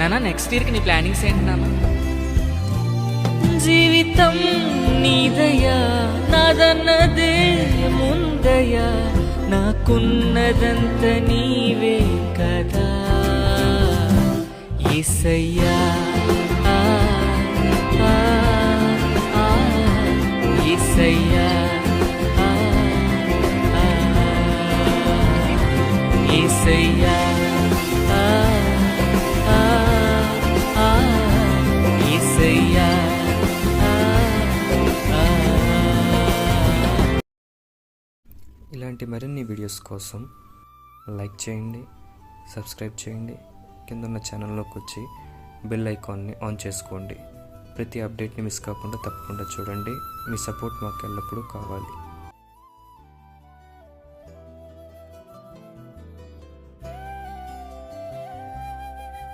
నాన్న నెక్స్ట్ ఇయర్కి నీ ప్లానింగ్స్ ఏంటి నాన్న? జీవితం నీదయ్యా, నాదన్నదే ముందయ్యా, నాకున్నదంత నీవే కదా యేసయ్యా. యేసయ్యా యేసయ్యా యేసయ్యా. ఇలాంటి మరిన్ని వీడియోస్ కోసం లైక్ చేయండి, సబ్స్క్రైబ్ చేయండి, కింద ఉన్న ఛానల్లోకి వచ్చి బెల్ ఐకాన్ని ఆన్ చేసుకోండి. ప్రతి అప్డేట్ని మిస్ కాకుండా తప్పకుండా చూడండి. మీ సపోర్ట్ మాకు ఎల్లప్పుడూ కావాలి.